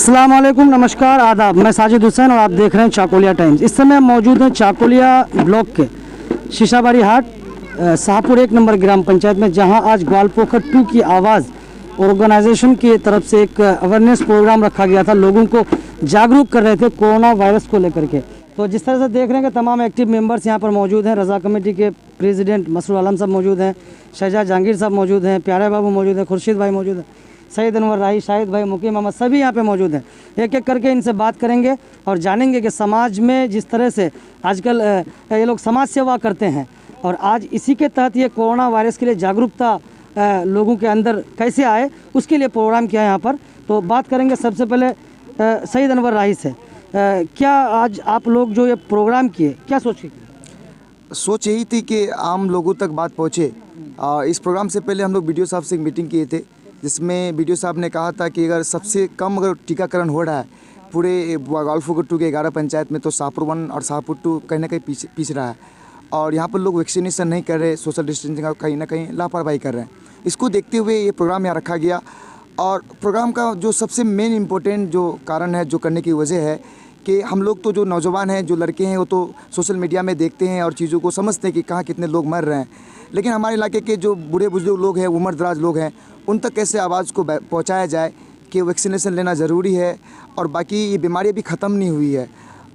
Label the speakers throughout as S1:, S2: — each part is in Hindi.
S1: अस्सलाम वालेकुम, नमस्कार, आदाब। मैं साजिद हुसैन और आप देख रहे हैं चाकोलिया टाइम्स। इस समय मौजूद हैं चाकोलिया ब्लॉक के शीशाबाड़ी हाट शाहपुर 1 नंबर ग्राम पंचायत में, जहां आज ग्वालपोखर 2 की आवाज़ ऑर्गेनाइजेशन की तरफ से एक अवेयरनेस प्रोग्राम रखा गया था। लोगों को जागरूक कर रहे थे कोरोना वायरस को लेकर के। तो जिस तरह से देख रहे हैं कि तमाम एक्टिव मेंबर्स यहां पर मौजूद हैं। रज़ा कमेटी के प्रेसिडेंट मसरूर आलम साहब मौजूद हैं, शहजाद जहांगीर साहब मौजूद हैं, प्यारे बाबू मौजूद हैं, खुर्शीद भाई मौजूद हैं, सईद अनवर राही, शाहिद भाई, मुकीम अहमद, सभी यहाँ पे मौजूद हैं। एक एक करके इनसे बात करेंगे और जानेंगे कि समाज में जिस तरह से आजकल ये लोग समाज सेवा करते हैं और आज इसी के तहत ये कोरोना वायरस के लिए जागरूकता लोगों के अंदर कैसे आए, उसके लिए प्रोग्राम किया यहाँ पर। तो बात करेंगे सबसे पहले सईद अनवर राही से। क्या आज आप लोग जो ये प्रोग्राम किए, क्या
S2: सोच यही थी कि आम लोगों तक बात पहुँचे। इस प्रोग्राम से पहले हम लोग बीडीओ साहब से एक मीटिंग किए थे, जिसमें बीडीओ साहब ने कहा था कि अगर सबसे कम अगर टीकाकरण हो रहा है पूरे ग्वालपोखर 2 के 11 पंचायत में, तो शाहपुर 1 और शाहपुर 2 कहीं ना कहीं पीछे रहा है और यहाँ पर लोग वैक्सीनेशन नहीं कर रहे, सोशल डिस्टेंसिंग का कहीं ना कहीं लापरवाही कर रहे हैं। इसको देखते हुए ये प्रोग्राम यहाँ रखा गया। और प्रोग्राम का जो सबसे मेन इम्पोर्टेंट जो कारण है, जो करने की वजह है कि हम लोग तो जो नौजवान हैं, जो लड़के हैं, वो तो सोशल मीडिया में देखते हैं और चीज़ों को समझते हैं कि कहाँ कितने लोग मर रहे हैं, लेकिन हमारे इलाके के जो बूढ़े बुजुर्ग लोग हैं, उम्र दराज लोग हैं, उन तक कैसे आवाज़ को पहुंचाया जाए कि वैक्सीनेशन लेना ज़रूरी है और बाकी ये बीमारी अभी ख़त्म नहीं हुई है।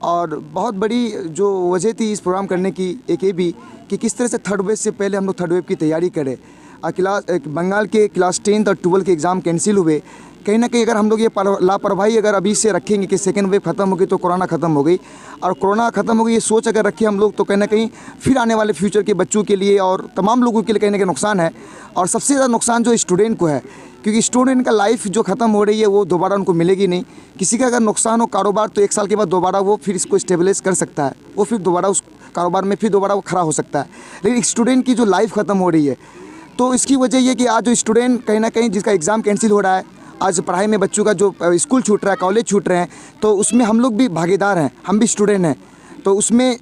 S2: और बहुत बड़ी जो वजह थी इस प्रोग्राम करने की एक ये भी कि किस तरह से थर्ड वेव से पहले हम लोग थर्ड वेव की तैयारी करें। बंगाल के क्लास 10th और 12th के एग्ज़ाम कैंसिल हुए। कहीं ना कहीं अगर हम लोग ये लापरवाही अगर अभी से रखेंगे कि सेकेंड वेव ख़त्म हो गई तो कोरोना ख़त्म हो गई, और कोरोना ख़त्म हो गई ये सोच अगर रखें हम लोग, तो कहीं ना कहीं फिर आने वाले फ्यूचर के बच्चों के लिए और तमाम लोगों के लिए कहीं ना कहीं नुकसान है। और सबसे ज़्यादा नुकसान जो स्टूडेंट को है, क्योंकि स्टूडेंट का लाइफ जो ख़त्म हो रही है वो दोबारा उनको मिलेगी नहीं। किसी का अगर नुकसान हो कारोबार, तो 1 साल के बाद दोबारा वो फिर इसको स्टेबलाइज कर सकता है, वो फिर दोबारा उस कारोबार में फिर दोबारा वो खड़ा हो सकता है। लेकिन स्टूडेंट की जो लाइफ ख़त्म हो रही है, तो इसकी वजह ये कि आज जो स्टूडेंट कहीं ना कहीं जिसका एग्ज़ाम कैंसिल हो रहा है, आज पढ़ाई में बच्चों का जो स्कूल छूट रहा है, कॉलेज छूट रहे हैं, तो उसमें हम लोग भी भागीदार हैं, हम भी स्टूडेंट हैं। तो उसमें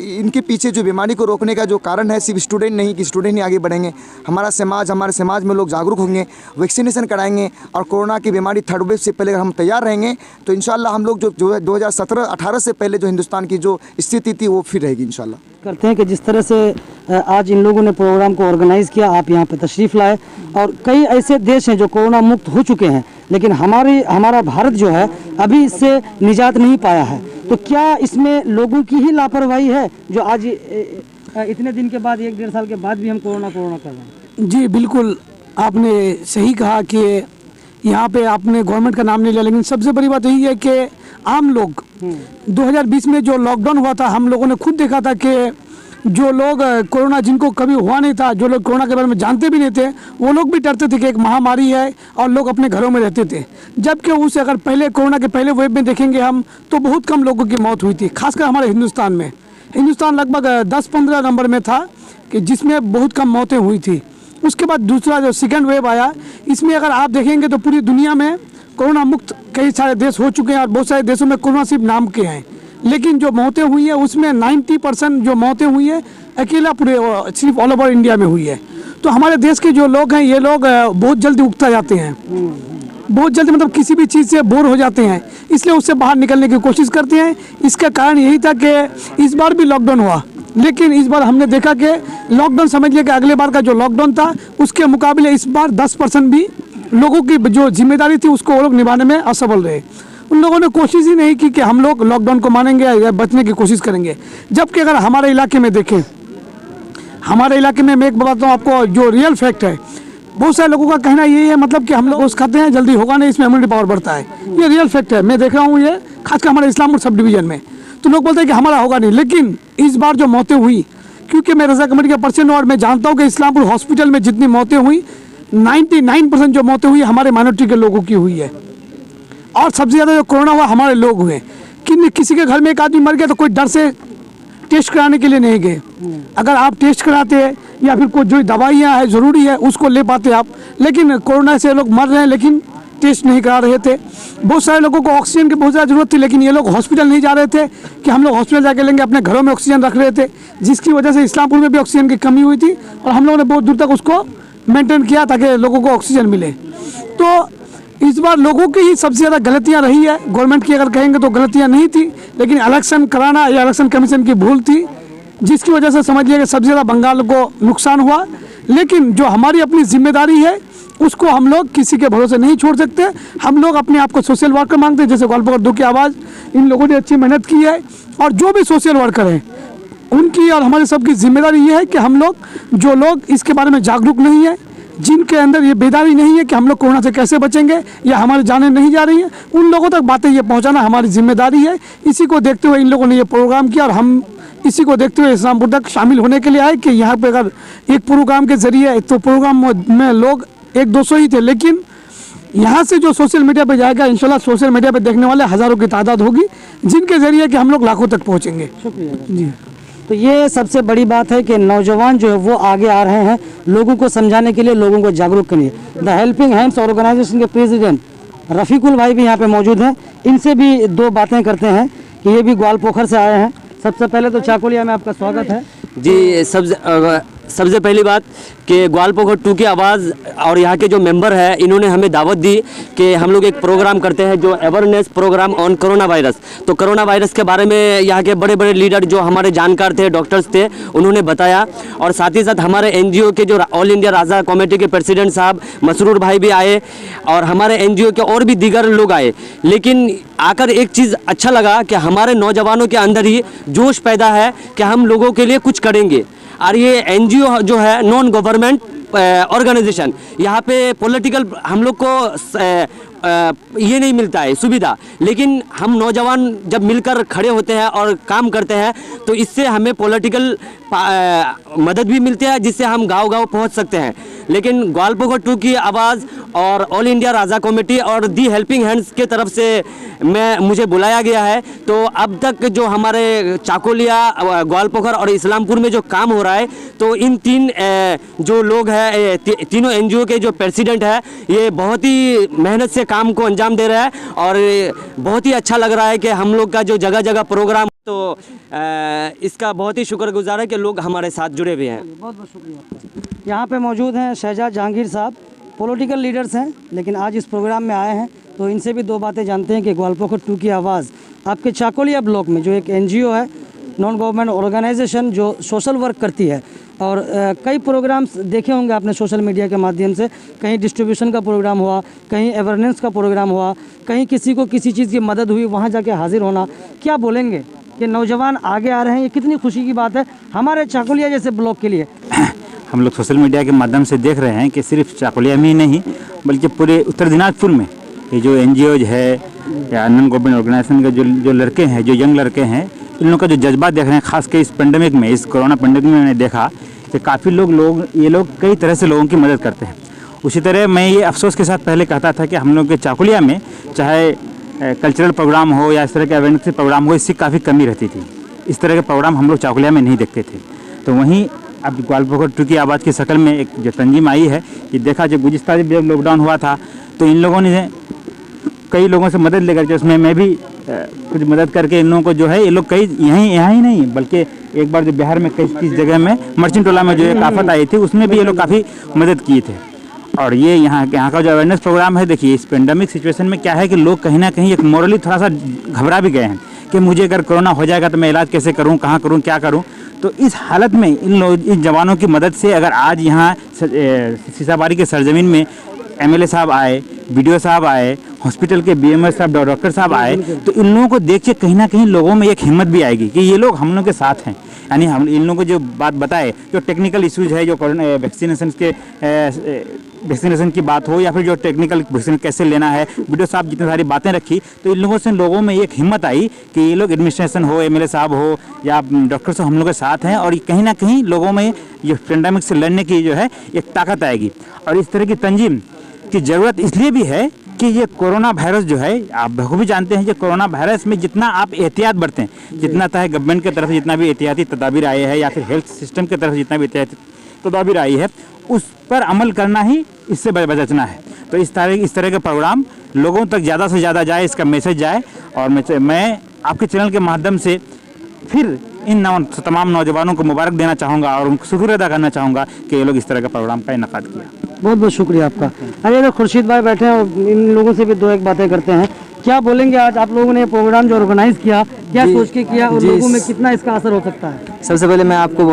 S2: इनके पीछे जो बीमारी को रोकने का जो कारण है, सिर्फ स्टूडेंट नहीं कि स्टूडेंट ही आगे बढ़ेंगे, हमारे समाज में लोग जागरूक होंगे, वैक्सीनेशन कराएंगे और कोरोना की बीमारी थर्ड वेव से पहले अगर हम तैयार रहेंगे तो इंशाल्लाह हम लोग जो 2017-18 से पहले जो हिंदुस्तान की जो स्थिति थी वो फिर रहेगी इंशाल्लाह।
S1: करते हैं कि जिस तरह से आज इन लोगों ने प्रोग्राम को ऑर्गेनाइज़ किया, आप यहाँ पे तशरीफ़ लाए और कई ऐसे देश हैं जो कोरोना मुक्त हो चुके हैं, लेकिन हमारा भारत जो है अभी इससे निजात नहीं पाया है। तो क्या इसमें लोगों की ही लापरवाही है जो आज इतने दिन के बाद, 1-1.5 साल के बाद भी हम कोरोना कर रहे हैं?
S3: जी बिल्कुल, आपने सही कहा कि यहाँ पे आपने गवर्नमेंट का नाम नहीं लिया, लेकिन सबसे बड़ी बात यही है कि आम लोग 2020 में जो लॉकडाउन हुआ था, हम लोगों ने खुद देखा था कि जो लोग कोरोना जिनको कभी हुआ नहीं था, जो लोग कोरोना के बारे में जानते भी नहीं थे, वो लोग भी डरते थे कि एक महामारी है और लोग अपने घरों में रहते थे। जबकि उससे अगर पहले कोरोना के पहले वेव में देखेंगे हम, तो बहुत कम लोगों की मौत हुई थी, खासकर हमारे हिंदुस्तान में। हिंदुस्तान लगभग 10-15 नंबर में था कि जिसमें बहुत कम मौतें हुई थी। उसके बाद दूसरा जो सेकेंड वेव आया, इसमें अगर आप देखेंगे तो पूरी दुनिया में कोरोना मुक्त कई सारे देश हो चुके हैं और बहुत सारे देशों में कोरोना सिर्फ नाम के हैं, लेकिन जो मौतें हुई है उसमें 90% जो मौतें हुई है अकेला पूरे सिर्फ ऑल ओवर इंडिया में हुई है। तो हमारे देश के जो लोग हैं, ये लोग बहुत जल्दी उगता जाते हैं, बहुत जल्दी, मतलब किसी भी चीज़ से बोर हो जाते हैं, इसलिए उससे बाहर निकलने की कोशिश करते हैं। इसका कारण यही था कि इस बार भी लॉकडाउन हुआ, लेकिन इस बार हमने देखा कि लॉकडाउन समझ लिया कि अगले बार का जो लॉकडाउन था उसके मुकाबले इस बार 10% भी लोगों की जो जिम्मेदारी थी उसको वो लोग निभाने में असफल रहे। उन लोगों ने कोशिश ही नहीं की कि हम लोग लॉकडाउन को मानेंगे या बचने की कोशिश करेंगे। जबकि अगर हमारे इलाके में देखें, हमारे इलाके में मैं एक बताता हूँ आपको जो रियल फैक्ट है, बहुत सारे लोगों का कहना यही है, मतलब कि हम लोग उस खाते हैं जल्दी होगा नहीं, इसमें इम्यूनिटी पावर बढ़ता है। ये रियल फैक्ट है, मैं देख रहा हूँ, ये खासकर हमारे इस्लामपुर सब डिवीज़न में। तो लोग बोलते हैं कि हमारा होगा नहीं, लेकिन इस बार जो मौतें हुई, क्योंकि मैं रज़ा कमेटी का पर्सन हूँ और मैं जानता हूँ कि इस्लामपुर हॉस्पिटल में जितनी मौतें हुई, 99% जो मौतें हुई हमारे माइनॉरिटी के लोगों की हुई है। और सबसे ज़्यादा जो कोरोना हुआ हमारे लोग हुए, कि किसी के घर में एक आदमी मर गया तो कोई डर से टेस्ट कराने के लिए नहीं गए। अगर आप टेस्ट कराते या फिर कोई जो दवाइयाँ है ज़रूरी है उसको ले पाते आप, लेकिन कोरोना से लोग मर रहे हैं लेकिन टेस्ट नहीं करा रहे थे। बहुत सारे लोगों को ऑक्सीजन की बहुत ज़्यादा ज़रूरत थी, लेकिन ये लोग हॉस्पिटल नहीं जा रहे थे कि हम लोग हॉस्पिटल जाके लेंगे, अपने घरों में ऑक्सीजन रख रहे थे, जिसकी वजह से इस्लामपुर में भी ऑक्सीजन की कमी हुई थी और हम लोगों ने बहुत दूर तक उसको मेंटेन किया ताकि लोगों को ऑक्सीजन मिले। तो इस बार लोगों की ही सबसे ज़्यादा गलतियां रही है। गवर्नमेंट की अगर कहेंगे तो गलतियां नहीं थी, लेकिन इलेक्शन कराना या इलेक्शन कमीशन की भूल थी, जिसकी वजह से समझिए कि सबसे ज़्यादा बंगाल को नुकसान हुआ। लेकिन जो हमारी अपनी जिम्मेदारी है उसको हम लोग किसी के भरोसे नहीं छोड़ सकते। हम लोग अपने आप को सोशल वर्कर मांगते हैं, जैसे ग्वालपोखर 2 की आवाज़, इन लोगों ने अच्छी मेहनत की है। और जो भी सोशल वर्कर हैं उनकी और हमारे सबकी जिम्मेदारी ये है कि हम लोग, जो लोग इसके बारे में जागरूक नहीं है, जिनके अंदर ये बेदारी नहीं है कि हम लोग कोरोना से कैसे बचेंगे या हमारी जानें नहीं जा रही हैं, उन लोगों तक बातें ये पहुंचाना हमारी जिम्मेदारी है। इसी को देखते हुए इन लोगों ने ये प्रोग्राम किया और हम इसी को देखते हुए इस्लामपुर तक शामिल होने के लिए आए कि यहाँ पे अगर एक प्रोग्राम के जरिए, तो प्रोग्राम में लोग 100-200 ही थे, लेकिन यहाँ से जो सोशल मीडिया पे जाएगा, इंशाल्लाह सोशल मीडिया पे देखने वाले हज़ारों की तादाद होगी, जिनके जरिए कि हम लोग लाखों तक पहुँचेंगे।
S1: शुक्रिया।
S3: जी,
S1: तो ये सबसे बड़ी बात है कि नौजवान जो है वो आगे आ रहे हैं लोगों को समझाने के लिए, लोगों को जागरूक करने के लिए। द हेल्पिंग हैंड्स ऑर्गेनाइजेशन के प्रेसिडेंट रफ़ीकुल भाई भी यहाँ पे मौजूद हैं। इनसे भी 2 बातें करते हैं कि ये भी ग्वालपोखर से आए हैं। सबसे पहले तो चाकुलिया में आपका स्वागत है
S4: जी। सबसे पहली बात कि ग्वालपोखर 2 की आवाज़ और यहाँ के जो मेंबर हैं, इन्होंने हमें दावत दी कि हम लोग एक प्रोग्राम करते हैं जो awareness programme on corona virus. तो कोरोना वायरस के बारे में यहाँ के बड़े बड़े लीडर जो हमारे जानकार थे, डॉक्टर्स थे, उन्होंने बताया। और साथ ही साथ हमारे NGO के जो ऑल इंडिया राजा कमेटी के प्रेसिडेंट साहब मसरूर भाई भी आए और हमारे NGO के और भी दीगर लोग आए। लेकिन आकर एक चीज़ अच्छा लगा कि हमारे नौजवानों के अंदर ही जोश पैदा है कि हम लोगों के लिए कुछ करेंगे। और ये NGO जो है, नॉन गवर्नमेंट ऑर्गेनाइजेशन, यहाँ पे पॉलिटिकल हम लोग को ये नहीं मिलता है सुविधा, लेकिन हम नौजवान जब मिलकर खड़े होते हैं और काम करते हैं तो इससे हमें पॉलिटिकल मदद भी मिलती है, जिससे हम गांव-गांव पहुंच सकते हैं। लेकिन ग्वालपोखर 2 की आवाज़ और ऑल इंडिया राजा कमेटी और दी हेल्पिंग हैंड्स के तरफ से मुझे बुलाया गया है। तो अब तक जो हमारे चाकुलिया, ग्वालपोखर और इस्लामपुर में जो काम हो रहा है, तो इन 3 जो लोग हैं, तीनों NGO के जो प्रेसिडेंट है, ये बहुत ही मेहनत से काम को अंजाम दे रहा है और बहुत ही अच्छा लग रहा है कि हम लोग का जो जगह जगह प्रोग्राम, तो इसका बहुत ही शुक्रगुजार है कि लोग हमारे साथ जुड़े हुए हैं।
S1: बहुत बहुत शुक्रिया। यहाँ पे मौजूद हैं शहजाद जहांगीर साहब, पॉलिटिकल लीडर्स हैं, लेकिन आज इस प्रोग्राम में आए हैं। तो इनसे भी 2 बातें जानते हैं कि ग्वालपोखर 2 की आवाज़ आपके चाकुलिया ब्लॉक में, जो एक NGO है, नॉन गवर्नमेंट ऑर्गेनाइजेशन जो सोशल वर्क करती है, और कई प्रोग्राम्स देखे होंगे आपने सोशल मीडिया के माध्यम से, कहीं डिस्ट्रीब्यूशन का प्रोग्राम हुआ, कहीं अवेयरनेस का प्रोग्राम हुआ, कहीं किसी को किसी चीज़ की मदद हुई, वहाँ जाके हाजिर होना। क्या बोलेंगे कि नौजवान आगे आ रहे हैं, ये कितनी खुशी की बात है हमारे चाकुलिया जैसे ब्लॉक के लिए?
S5: हम लोग सोशल मीडिया के माध्यम से देख रहे हैं कि सिर्फ चाकुलिया में ही नहीं, बल्कि पूरे उत्तर दिनाजपुर में ये जो NGOज है या नॉन गवर्नमेंट ऑर्गेनाइजेशन के जो लड़के हैं, जो यंग लड़के हैं, इन लोगों का जो जज्बा देख रहे हैं, खास कर इस पेंडेमिक में, इस कोरोना पेंडेमिक में मैंने देखा कि काफ़ी ये लोग कई तरह से लोगों की मदद करते हैं। उसी तरह मैं ये अफसोस के साथ पहले कहता था कि हम लोग के चाकुलिया में चाहे कल्चरल प्रोग्राम हो या इस तरह के अवेयरनेस प्रोग्राम हो, इसकी काफ़ी कमी रहती थी। इस तरह के प्रोग्राम हम लोग चाकुलिया में नहीं देखते थे। तो वहीं अब ग्वालपोखर 2 की आवाज़ की शक्ल में एक जो तंजीम आई है, ये देखा जब गुज़िस्ता जब लॉकडाउन हुआ था, तो इन लोगों ने कई लोगों से मदद लेकर के, उसमें मैं भी कुछ मदद करके इन लोगों को जो है, ये लोग कई यहाँ ही नहीं बल्कि एक बार जो बिहार में कई जगह में मर्चेंट टोला में जो एक आफत आई थी, उसमें भी ये लोग काफ़ी मदद किए थे। और ये यहाँ का जो अवेयरनेस प्रोग्राम है, देखिए इस पेंडेमिक सिचुएशन में क्या है कि लोग कहीं ना कहीं एक मॉरली थोड़ा सा घबरा भी गए हैं कि मुझे अगर कोरोना हो जाएगा तो मैं इलाज कैसे करूँ, कहाँ करूँ, क्या करूँ। तो इस हालत में इन जवानों की मदद से अगर आज यहाँ सीसाबाड़ी के सरजमीन में MLA साहब आए, BDO साहब आए, हॉस्पिटल के BMS साहब, डॉक्टर साहब आए, तो इन लोगों को देख के कहीं ना कहीं लोगों में एक हिम्मत भी आएगी कि ये लोग हम लोग के साथ हैं। यानी हम इन लोगों को जो बात बताए, जो टेक्निकल इश्यूज है, जो वैक्सीनेशन की बात हो या फिर जो टेक्निकल वैक्सीन कैसे लेना है, BDO साहब जितनी सारी बातें रखी, तो इन लोगों में एक हिम्मत आई कि ये लोग एडमिनिस्ट्रेशन हो, MLA साहब हो या डॉक्टर साहब हम लोग के साथ हैं, और कहीं ना कहीं लोगों में ये पेंडेमिक से लड़ने की जो है एक ताकत आएगी। और इस तरह की तंजीम की ज़रूरत इसलिए भी है कि ये कोरोना वायरस जो है, आप बखूबी जानते हैं कि कोरोना वायरस में जितना आप एहतियात बरतें, जितना चाहे गवर्नमेंट की तरफ से जितना भी एहतियाती तदाबीर आए हैं या फिर हेल्थ सिस्टम की तरफ से जितना भी एहतियाती तदाबीर आई है, उस पर अमल करना ही इससे बचना है। तो इस तरह के प्रोग्राम लोगों तक ज़्यादा से ज़्यादा जाए, इसका मैसेज जाए। और मैं आपके चैनल के माध्यम से फिर इन तमाम नौजवानों को मुबारक देना चाहूँगा और उनको शुक्र अदा करना चाहूँगा कि ये लोग इस तरह का प्रोग्राम का इनेकाद किया।
S1: बहुत बहुत शुक्रिया आपका। अरे इधर खुर्शीद भाई बैठे हैं और इन लोगों से भी दो एक बातें करते हैं। क्या बोलेंगे, आज आप लोगों ने प्रोग्राम जो ऑर्गेनाइज किया, क्या सोच के किया और लोगों में कितना इसका असर हो सकता है?
S6: सबसे पहले मैं आपको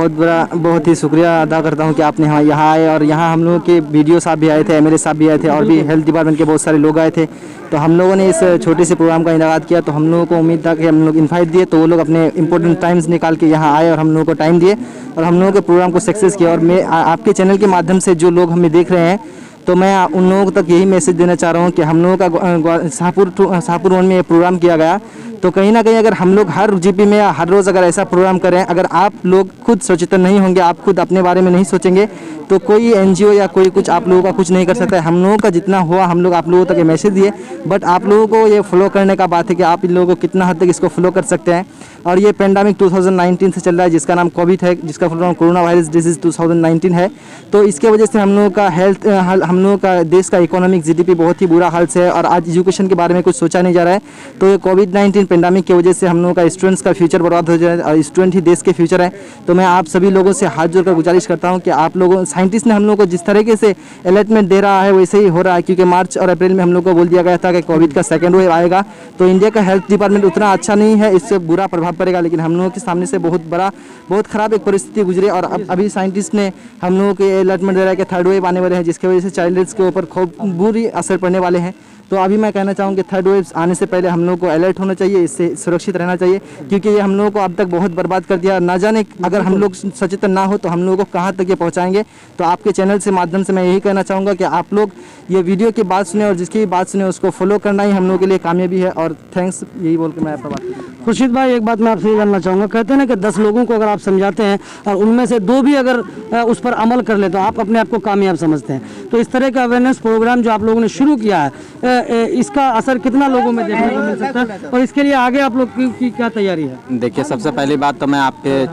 S6: बहुत ही शुक्रिया अदा करता हूं कि आपने यहाँ आए, और यहाँ हम लोगों के वीडियो साहब भी आए थे, एमएलए साहब भी आए थे, और भी हेल्थ डिपार्टमेंट के बहुत सारे लोग आए थे। तो हम लोगों ने इस छोटे से प्रोग्राम का इनेकाद किया, तो हम लोगों को उम्मीद था कि हम लोग इन्वाइट दिए, तो वो लोग अपने इंपॉर्टेंट टाइम्स निकाल के यहाँ आए और हम लोगों को टाइम दिए और हम लोगों के प्रोग्राम को सक्सेस किया। और मैं आपके चैनल के माध्यम से जो लोग हमें देख रहे हैं, तो मैं उन लोगों तक यही मैसेज देना चाह रहा हूँ कि हम लोगों का शाहपुर वन में ये प्रोग्राम किया गया, तो कहीं ना कहीं अगर हम लोग हर जीपी में या हर रोज़ अगर ऐसा प्रोग्राम करें, अगर आप लोग खुद सचेतन नहीं होंगे, आप खुद अपने बारे में नहीं सोचेंगे, तो कोई एनजीओ या कोई कुछ आप लोगों का कुछ नहीं कर सकता है। हम लोगों का जितना हुआ हम लोग आप लोगों तक ये मैसेज दिए, बट आप लोगों को ये फॉलो करने का बात है कि आप इन लोगों को कितना हद तक इसको फॉलो कर सकते हैं। और ये पेंडेमिक 2019 से चल रहा है, जिसका नाम कोविड है, जिसका full form corona virus disease 2019 है। तो इसके वजह से हम लोगों का हेल्थ, हम लोगों का देश का इकोनॉमिक जीडीपी बहुत ही बुरा हाल से है, और आज एजुकेशन के बारे में कुछ सोचा नहीं जा रहा है। तो ये कोविड-19 पेंडेमिक की वजह से हम लोगों का स्टूडेंट्स का फ्यूचर बर्बाद हो जाए, और स्टूडेंट ही देश के फ्यूचर है। तो मैं आप सभी लोगों से हाथ जोड़कर गुजारिश करता हूँ कि आप लोगों, साइंटिस्ट ने हम लोगों को जिस तरीके से अलर्टमेंट दे रहा है वैसे ही हो रहा है, क्योंकि मार्च और अप्रैल में हम लोग को बोल दिया गया था कि कोविड का सेकेंड वेव आएगा। तो इंडिया का हेल्थ डिपार्टमेंट उतना अच्छा नहीं है, इससे बुरा प्रभाव पड़ेगा, लेकिन हम लोगों के सामने से बहुत ख़राब एक परिस्थिति गुजरी। और अभी साइंटिस्ट ने हम लोगों के अलर्टमेंट दे रहा है कि थर्ड वेव आने वाले हैं, जिसकी वजह से चाइल्ड्स के ऊपर खूब बुरी असर पड़ने वाले हैं। तो अभी मैं कहना चाहूँगा कि थर्ड वेव आने से पहले हम लोगों को अलर्ट होना चाहिए, इससे सुरक्षित रहना चाहिए, क्योंकि ये हम लोगों को अब तक बहुत बर्बाद कर दिया। ना जाने अगर हम लोग सचेतन ना हो तो हम लोगों को कहाँ तक ये पहुँचाएंगे। तो आपके चैनल से माध्यम से मैं यही कहना चाहूँगा कि आप लोग ये वीडियो की बात सुने, और जिसकी भी बात सुने उसको फॉलो करना ही हम लोगों के लिए कामयाबी है। और थैंक्स, यही बोल के मैं आपका बात।
S1: खुर्शीद भाई, एक बात मैं आपसे ये जानना चाहूँगा, कहते हैं ना कि 10 लोगों को अगर आप समझाते हैं और उनमें से 2 भी अगर उस पर अमल कर ले तो आप अपने आप को कामयाब समझते हैं। तो इस तरह का अवेयरनेस प्रोग्राम जो आप लोगों ने शुरू किया है, इसका असर कितना लोगों में देखने को मिल सकता है, और इसके लिए आगे आप लोग की क्या तैयारी है?
S7: देखिए, सबसे पहली बात तो मैं आपके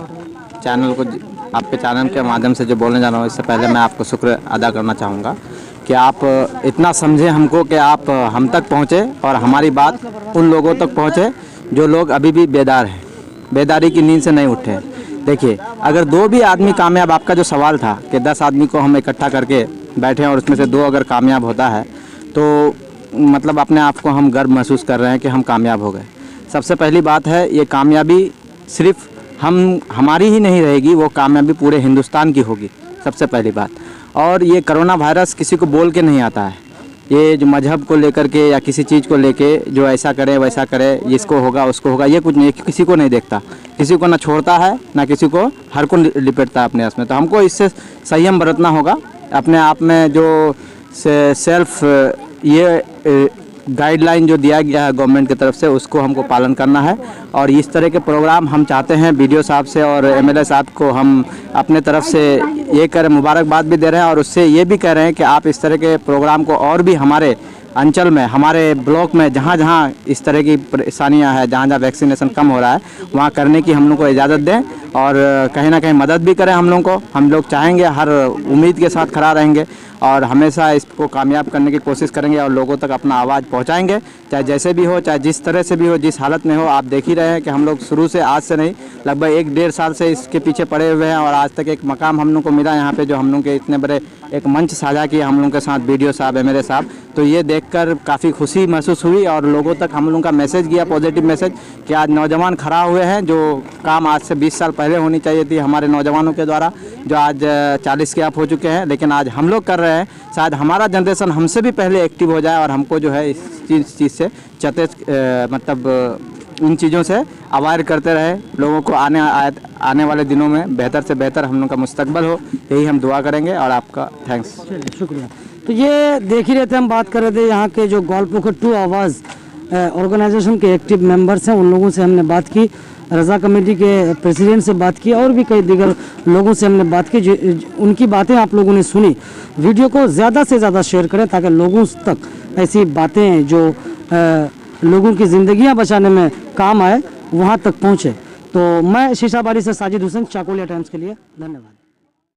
S7: चैनल के माध्यम से जो बोलने जा रहा हूँ, इससे पहले मैं आपको शुक्र अदा करना चाहूँगा कि आप इतना समझे हमको, कि आप हम तक पहुँचे और हमारी बात उन लोगों तक पहुँचे जो लोग अभी भी बेदार हैं, बेदारी की नींद से नहीं उठे। देखिए, अगर 2 भी आदमी कामयाब, आपका जो सवाल था कि 10 आदमी को हम इकट्ठा करके बैठे और उसमें से 2 अगर कामयाब होता है, तो मतलब अपने आप को हम गर्व महसूस कर रहे हैं कि हम कामयाब हो गए। सबसे पहली बात है, ये कामयाबी सिर्फ हमारी ही नहीं रहेगी, वो कामयाबी पूरे हिंदुस्तान की होगी, सबसे पहली बात। और ये कोरोना वायरस किसी को बोल के नहीं आता है, ये जो मजहब को लेकर के या किसी चीज़ को लेके जो ऐसा करे वैसा करे, इसको होगा उसको होगा, ये कुछ नहीं, किसी को नहीं देखता, किसी को ना छोड़ता है ना किसी को, हर को लिपटता है अपने उसमें। तो हमको इससे संयम बरतना होगा, अपने आप में जो सेल्फ ये गाइडलाइन जो दिया गया है गवर्नमेंट की तरफ से, उसको हमको पालन करना है। और इस तरह के प्रोग्राम हम चाहते हैं वीडियो साहब से और एमएलए साहब को हम अपने तरफ से ये करें, मुबारकबाद भी दे रहे हैं, और उससे ये भी कह रहे हैं कि आप इस तरह के प्रोग्राम को और भी हमारे अंचल में, हमारे ब्लॉक में, जहाँ जहाँ इस तरह की परेशानियाँ हैं, जहाँ जहाँ वैक्सीनेशन कम हो रहा है, वहाँ करने की हम लोग को इजाज़त दें, और कहीं ना कहीं मदद भी करें हम लोग को। हम लोग चाहेंगे, हर उम्मीद के साथ खड़ा रहेंगे और हमेशा इसको कामयाब करने की कोशिश करेंगे और लोगों तक अपना आवाज़ पहुंचाएंगे, चाहे जैसे भी हो, चाहे जिस तरह से भी हो, जिस हालत में हो। आप देख ही रहे हैं कि हम लोग शुरू से, आज से नहीं, लगभग 1-1.5 साल से इसके पीछे पड़े हुए हैं, और आज तक एक मकाम हम लोग को मिला यहाँ पे, जो हम लोग के इतने बड़े एक मंच साझा किया हम लोगों के साथ वीडियो साहब, एमएलए साहब। तो ये देखकर काफ़ी खुशी महसूस हुई, और लोगों तक हम लोगों का मैसेज गया, पॉजिटिव मैसेज, कि आज नौजवान खड़ा हुए हैं, जो काम आज से 20 साल पहले होनी चाहिए थी हमारे नौजवानों के द्वारा, जो आज 40 के आप हो चुके हैं, लेकिन आज हम लोग कर रहे हैं। शायद हमारा जनरेशन हमसे भी पहले एक्टिव हो जाए और हमको जो है इस चीज़ से मतलब उन चीज़ों से अवेयर करते रहे, लोगों को आने वाले दिनों में बेहतर से बेहतर हम लोग का मुस्तकबल हो, यही हम दुआ करेंगे। और आपका थैंक्स।
S1: चलिए, शुक्रिया। तो ये देख ही रहे थे, हम बात कर रहे थे यहाँ के जो ग्वालपोखर 2 आवाज़ ऑर्गेनाइजेशन के एक्टिव मेंबर्स हैं, उन लोगों से हमने बात की, रज़ा कमेटी के प्रेसिडेंट से बात की, और भी कई दीगर लोगों से हमने बात की, उनकी बातें आप लोगों ने सुनी। वीडियो को ज़्यादा से ज़्यादा शेयर करें ताकि लोगों तक ऐसी बातें जो लोगों की ज़िंदगियां बचाने में काम आए, वहां तक पहुंचे। तो मैं शीशाबारी से साजिद हुसैन, चाकोलिया टाइम्स के लिए, धन्यवाद।